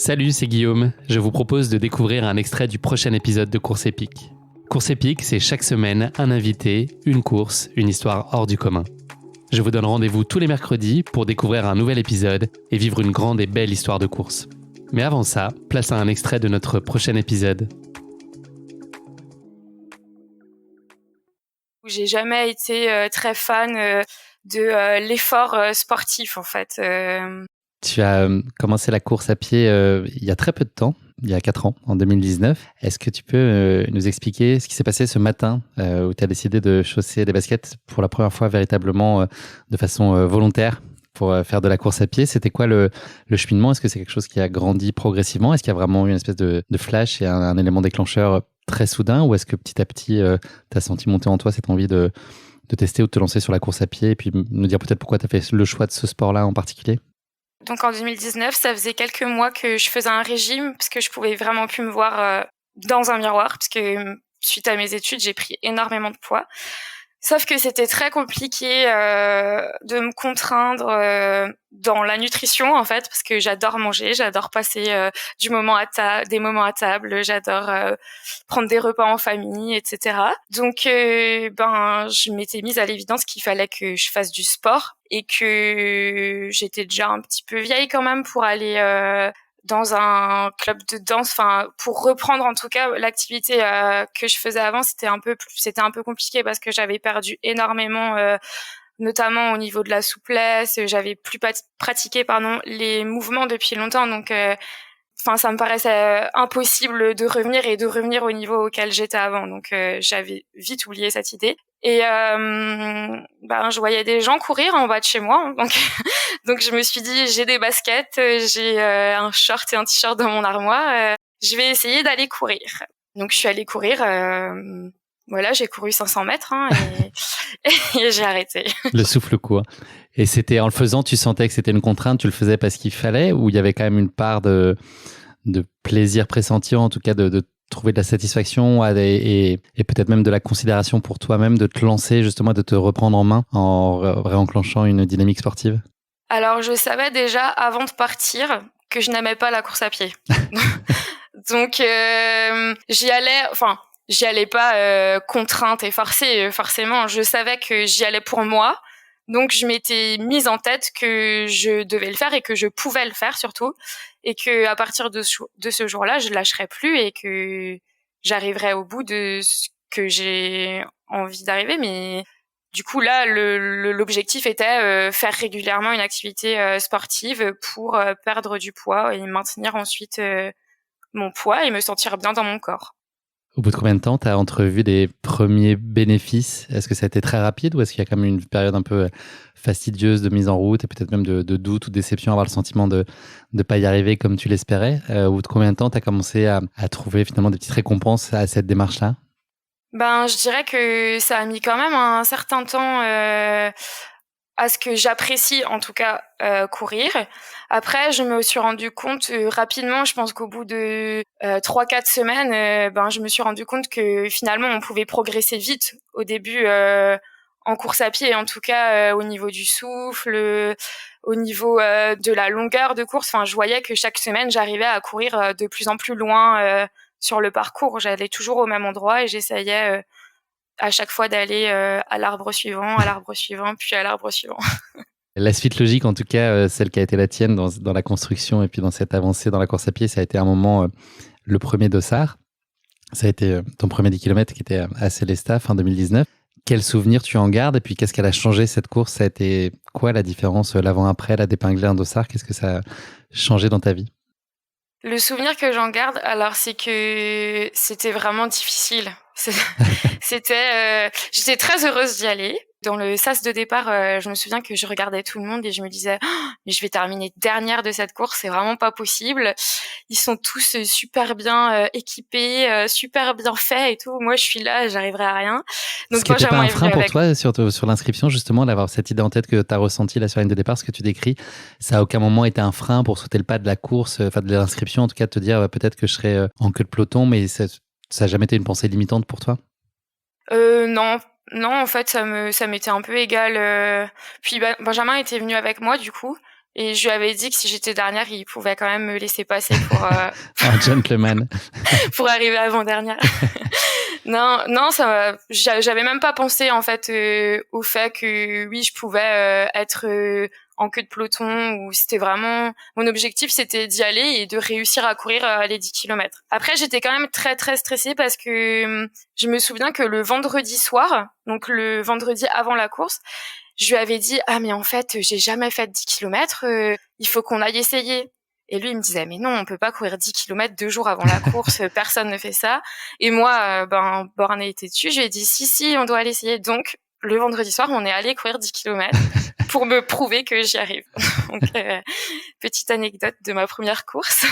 Salut, c'est Guillaume. Je vous propose de découvrir un extrait du prochain épisode de Course épique. Course épique, c'est chaque semaine un invité, une course, une histoire hors du commun. Je vous donne rendez-vous tous les mercredis pour découvrir un nouvel épisode et vivre une grande et belle histoire de course. Mais avant ça, place à un extrait de notre prochain épisode. J'ai jamais été très fan de l'effort sportif en fait. Tu as commencé la course à pied il y a très peu de temps, il y a 4 ans, en 2019. Est-ce que tu peux nous expliquer ce qui s'est passé ce matin où tu as décidé de chausser des baskets pour la première fois véritablement de façon volontaire pour faire de la course à pied? C'était quoi le cheminement? Est-ce que c'est quelque chose qui a grandi progressivement? Est-ce qu'il y a vraiment eu une espèce de flash et un élément déclencheur très soudain? Ou est-ce que petit à petit, tu as senti monter en toi cette envie de tester ou de te lancer sur la course à pied et puis nous dire peut-être pourquoi tu as fait le choix de ce sport-là en particulier? Donc en 2019, ça faisait quelques mois que je faisais un régime parce que je pouvais vraiment plus me voir dans un miroir parce que suite à mes études, j'ai pris énormément de poids. Sauf que c'était très compliqué de me contraindre dans la nutrition en fait parce que j'adore manger, j'adore passer des moments à table, j'adore prendre des repas en famille, etc. Donc je m'étais mise à l'évidence qu'il fallait que je fasse du sport et que j'étais déjà un petit peu vieille quand même pour aller dans un club de danse, enfin pour reprendre en tout cas l'activité que je faisais avant, c'était un peu compliqué parce que j'avais perdu énormément notamment au niveau de la souplesse, j'avais plus pratiqué les mouvements depuis longtemps, donc ça me paraissait impossible de revenir au niveau auquel j'étais avant, donc j'avais vite oublié cette idée. Et je voyais des gens courir en bas de chez moi, donc je me suis dit j'ai des baskets, j'ai un short et un t-shirt dans mon armoire, je vais essayer d'aller courir. Donc je suis allée courir, voilà, j'ai couru 500 mètres et j'ai arrêté. Le souffle court. Et c'était en le faisant, tu sentais que c'était une contrainte, tu le faisais parce qu'il fallait, ou il y avait quand même une part de plaisir pressenti, en tout cas de trouver de la satisfaction et peut-être même de la considération pour toi-même de te lancer, justement, de te reprendre en main en réenclenchant une dynamique sportive? Alors, je savais déjà avant de partir que je n'aimais pas la course à pied. Donc, j'y allais pas contrainte et forcée, forcément. Je savais que j'y allais pour moi. Donc, je m'étais mise en tête que je devais le faire et que je pouvais le faire surtout. Et que à partir de ce jour-là, je lâcherais plus et que j'arriverais au bout de ce que j'ai envie d'arriver. Mais du coup, là, l'objectif était faire régulièrement une activité sportive pour perdre du poids et maintenir ensuite mon poids et me sentir bien dans mon corps. Au bout de combien de temps tu as entrevu des premiers bénéfices? Est-ce que ça a été très rapide ou est-ce qu'il y a quand même une période un peu fastidieuse de mise en route et peut-être même de doute ou de déception, avoir le sentiment de ne pas y arriver comme tu l'espérais? Au bout de combien de temps tu as commencé à trouver finalement des petites récompenses à cette démarche-là? Je dirais que ça a mis quand même un certain temps à ce que j'apprécie en tout cas courir. Après, je me suis rendu compte rapidement, je pense qu'au bout de 3-4 semaines, je me suis rendu compte que finalement on pouvait progresser vite au début en course à pied, en tout cas au niveau du souffle, au niveau de la longueur de course. Enfin, je voyais que chaque semaine j'arrivais à courir de plus en plus loin sur le parcours. J'allais toujours au même endroit et j'essayais à chaque fois d'aller à l'arbre suivant, puis à l'arbre suivant. La suite logique, en tout cas, celle qui a été la tienne dans la construction et puis dans cette avancée dans la course à pied, ça a été un moment le premier dossard. Ça a été ton premier 10 km qui était à Célestat fin 2019. Quel souvenir tu en gardes et puis qu'est-ce qu'elle a changé cette course? Ça a été quoi la différence l'avant-après, là, d'épingler un dossard? Qu'est-ce que ça a changé dans ta vie? Le souvenir que j'en garde, alors c'est que c'était vraiment difficile. J'étais très heureuse d'y aller. Dans le sas de départ, je me souviens que je regardais tout le monde et je me disais mais je vais terminer dernière de cette course, c'est vraiment pas possible. Ils sont tous super bien équipés, super bien faits et tout. Moi, je suis là, j'arriverai à rien. Donc, ce qui n'était pas un frein pour toi sur l'inscription, justement, d'avoir cette idée en tête que tu as ressenti là sur la ligne de départ, ce que tu décris, ça a aucun moment été un frein pour sauter le pas de la course, enfin de l'inscription, en tout cas, de te dire peut-être que je serai en queue de peloton, mais ça n'a jamais été une pensée limitante pour toi? Non, en fait, ça m'était un peu égal. Puis Benjamin était venu avec moi, du coup. Et je lui avais dit que si j'étais dernière, il pouvait quand même me laisser passer pour Un gentleman. pour arriver avant-dernière. Non, j'avais même pas pensé en fait au fait que oui, je pouvais être en queue de peloton, ou c'était vraiment mon objectif, c'était d'y aller et de réussir à courir les 10 km. Après, j'étais quand même très très stressée parce que je me souviens que le vendredi soir, donc le vendredi avant la course, je lui avais dit mais en fait, j'ai jamais fait 10 km, il faut qu'on aille essayer. Et lui, il me disait, mais non, on peut pas courir 10 km 2 jours avant la course, personne ne fait ça. Et moi, bornée et têtue, je lui ai dit, si, on doit aller essayer. Donc, le vendredi soir, on est allé courir 10 km pour me prouver que j'y arrive. Donc, petite anecdote de ma première course.